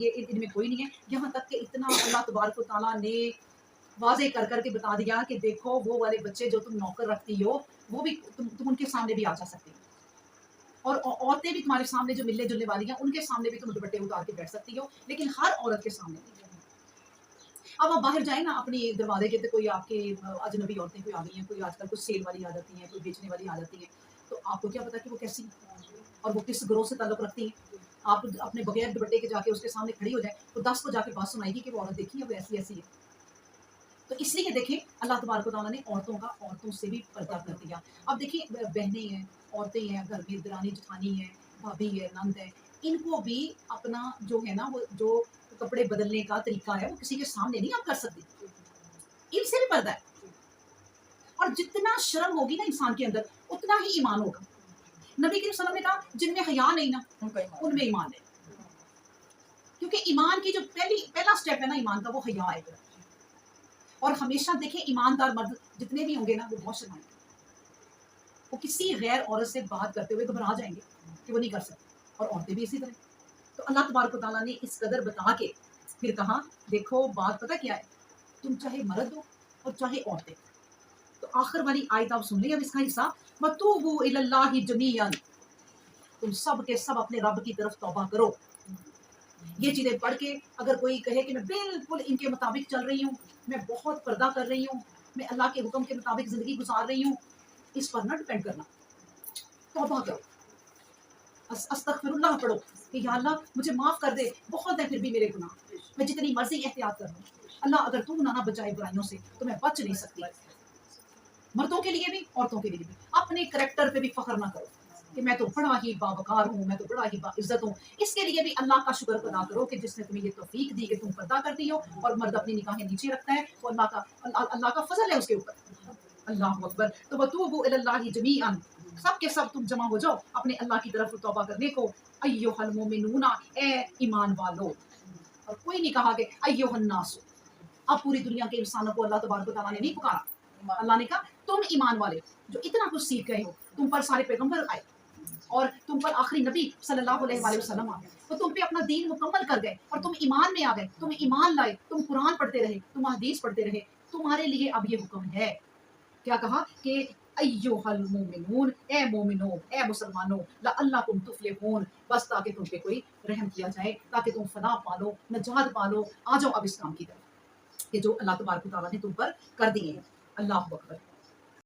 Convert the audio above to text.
یہ ان में कोई नहीं है। यहाँ तक कि इतना अल्लाह तबारक व तआला ने वाज़े कर कर के बता दिया कि देखो वो वाले बच्चे जो तुम नौकर रखती हो वो भी तुम उनके सामने भी आ जा सकती हो, और औरतें भी तुम्हारे सामने जो मिलने जुलने वाली हैं उनके सामने भी तुम दुपट्टे उतार के बैठ सकती हो, लेकिन हर औरत के सामने नहीं। अब आप बाहर जाए ना अपनी दरवाजे के, तो कोई आपके अजनबी औरतें कोई आ गई हैं, कोई आजकल कुछ सेल वाली आ जाती हैं, कोई बेचने वाली आ जाती हैं, तो आपको क्या पता कि वो कैसी हैं और वो किस ग्रोह से ताल्लुक़ रखती हैं। आप अपने बगैर दुपट्टे के जाके उसके सामने खड़ी हो जाए तो 10 को जाके बात सुनाएगी कि वो औरत देखी है वो ऐसी ऐसी है। तो इसलिए देखें अल्लाह तबारक व तआला ने औरतों का औरतों से भी पर्दा कर दिया। अब देखिए बहनें हैं, औरतें हैं, घर में दरानी जेठानी है, भाभी है, नंद है, इनको भी अपना जो है ना वो जो कपड़े बदलने का तरीका है वो किसी के सामने नहीं आप कर सकती, इनसे भी पर्दा है। और जितना शर्म होगी ना इंसान के अंदर उतना ही ईमान होगा। नबी करीम सल्लल्लाहु अलैहि वसल्लम ने कहा जिनमें हया नहीं ना उनमें ईमान है, क्योंकि ईमान की जो पहला स्टेप है ना ईमान का वो हया है। और हमेशा देखें ईमानदार मर्द जितने भी होंगे ना वो बहुत शर्माएंगे, वो किसी गैर औरत से बात करते हुए घबरा जाएंगे कि वो नहीं कर सकते, और औरतें भी इसी तरह। तो अल्लाह तबारक व तआला ने इस कदर बता के फिर कहा देखो बात पता क्या है, तुम चाहे मर्द हो और चाहे औरतें। तो आखिर वाली आयत आप सुन ली, अब इसका हिस्सा वतूबू इलल्लाहि जमीअन, तुम सब के सब अपने रब की तरफ तौबा करो। ये चीज़ें पढ़ के अगर कोई कहे कि मैं बिल्कुल इनके मुताबिक चल रही हूँ, मैं बहुत पर्दा कर रही हूँ, मैं अल्लाह के हुक्म के मुताबिक ज़िंदगी गुजार रही हूँ, इस पर ना डिपेंड करना। तौबा करो, अस्तगफिरुल्लाह पढ़ो कि या अल्लाह मुझे माफ़ कर दे, बहुत है फिर भी मेरे गुनाह, मैं जितनी मर्ज़ी एहतियात कर लूँ, अल्लाह अगर तू ना बचाए बुराइयों से तो मैं बच नहीं सकती। मर्दों के लिए भी औरतों के लिए भी अपने करैक्टर पे भी फ़ख्र ना करो कि मैं तो बड़ा ही बावकार हूँ, मैं तो बड़ा ही बाइज़्ज़त हूँ। इसके लिए भी अल्लाह का शुक्र अदा करो कि जिसने तुम्हें ये तौफ़ीक दी कि तुम पर्दा करती हो और मर्द अपनी निगाहें नीचे रखता है, वो अल्लाह का फ़ज़ल है उसके ऊपर। अल्लाहु अकबर। तो वतूबू इलल्लाहि जमीअन, सब के सब तुम जमा हो जाओ अपने अल्लाह की तरफ तौबा करने को। अय्युहल मोमिनूना, ए ईमान वालो। और कोई नहीं कहा कि अय्युहन नासु। अब पूरी दुनिया के इंसानों को अल्लाह तबारक व तआला ने नहीं पुकारा, अल्लाह ने कहा तुम ईमान वाले जो इतना कुछ सीख गए हो, तुम पर सारे पैगंबर आए और तुम पर आखिरी नबी सल्लल्लाहु अलैहि वसल्लम आ गए, तो तुम पे अपना दीन मुकम्मल कर गए और तुम ईमान में आ गए, तुम ईमान लाए, तुम कुरान पढ़ते रहे, तुम हदीस पढ़ते रहे, तुम्हारे लिए अब ये हुक्म है। क्या कहा कि अय्युहल मोमिनून, ए मोमिनो, ए मुसलमानों, लअल्लकुम तुफ्लिहून, बस ताकि तुम पे कोई रहम किया जाए, ताकि तुम फलाह पालो, नजात पालो। आ जाओ अब इस काम की तरफ कि जो अल्लाह तबारक व तआला ने तुम पर कर दिए हैं। अल्लाहु अकबर।